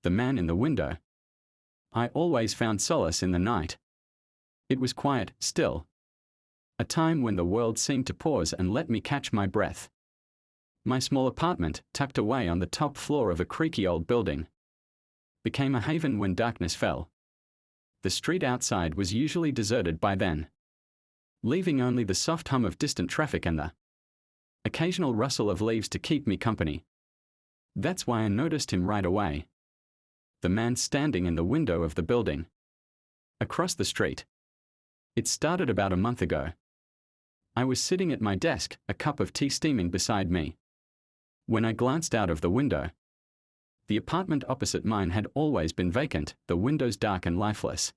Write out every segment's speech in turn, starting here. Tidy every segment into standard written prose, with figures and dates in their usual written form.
The man in the window. I always found solace in the night. It was quiet, still. A time when the world seemed to pause and let me catch my breath. My small apartment, tucked away on the top floor of a creaky old building, became a haven when darkness fell. The street outside was usually deserted by then, leaving only the soft hum of distant traffic and the occasional rustle of leaves to keep me company. That's why I noticed him right away. The man standing in the window of the building across the street. It started about a month ago. I was sitting at my desk, a cup of tea steaming beside me, when I glanced out of the window. The apartment opposite mine had always been vacant, the windows dark and lifeless.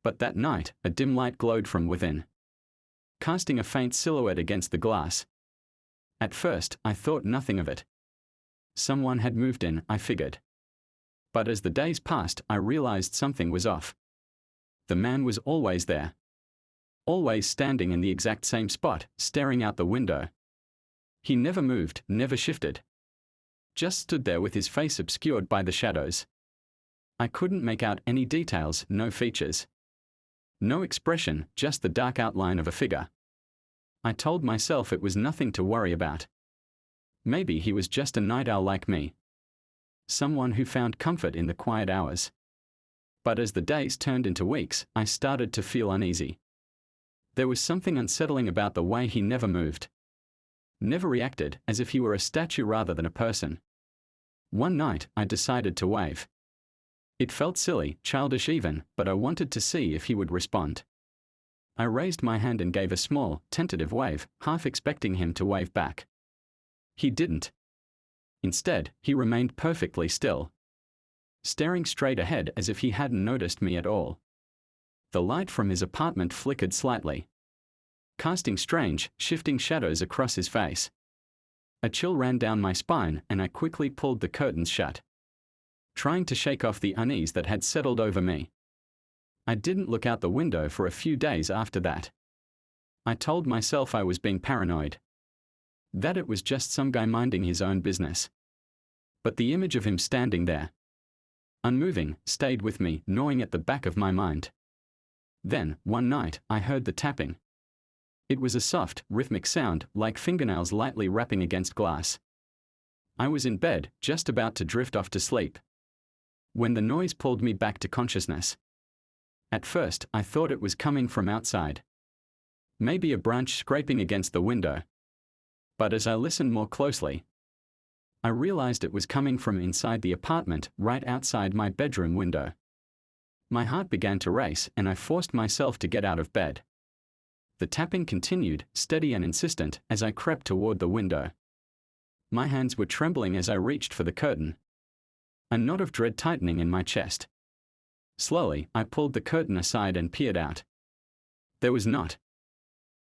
But that night, a dim light glowed from within, casting a faint silhouette against the glass. At first, I thought nothing of it. Someone had moved in, I figured. But as the days passed, I realized something was off. The man was always there. Always standing in the exact same spot, staring out the window. He never moved, never shifted. Just stood there with his face obscured by the shadows. I couldn't make out any details, no features. No expression, just the dark outline of a figure. I told myself it was nothing to worry about. Maybe he was just a night owl like me. Someone who found comfort in the quiet hours. But as the days turned into weeks, I started to feel uneasy. There was something unsettling about the way he never moved. Never reacted, as if he were a statue rather than a person. One night, I decided to wave. It felt silly, childish even, but I wanted to see if he would respond. I raised my hand and gave a small, tentative wave, half expecting him to wave back. He didn't. Instead, he remained perfectly still, staring straight ahead as if he hadn't noticed me at all. The light from his apartment flickered slightly, casting strange, shifting shadows across his face. A chill ran down my spine, and I quickly pulled the curtains shut, trying to shake off the unease that had settled over me. I didn't look out the window for a few days after that. I told myself I was being paranoid, that it was just some guy minding his own business. But the image of him standing there, unmoving, stayed with me, gnawing at the back of my mind. Then, one night, I heard the tapping. It was a soft, rhythmic sound, like fingernails lightly rapping against glass. I was in bed, just about to drift off to sleep, when the noise pulled me back to consciousness. At first, I thought it was coming from outside. Maybe a branch scraping against the window. But as I listened more closely, I realized it was coming from inside the apartment, right outside my bedroom window. My heart began to race, and I forced myself to get out of bed. The tapping continued, steady and insistent, as I crept toward the window. My hands were trembling as I reached for the curtain, a knot of dread tightening in my chest. Slowly, I pulled the curtain aside and peered out. There was not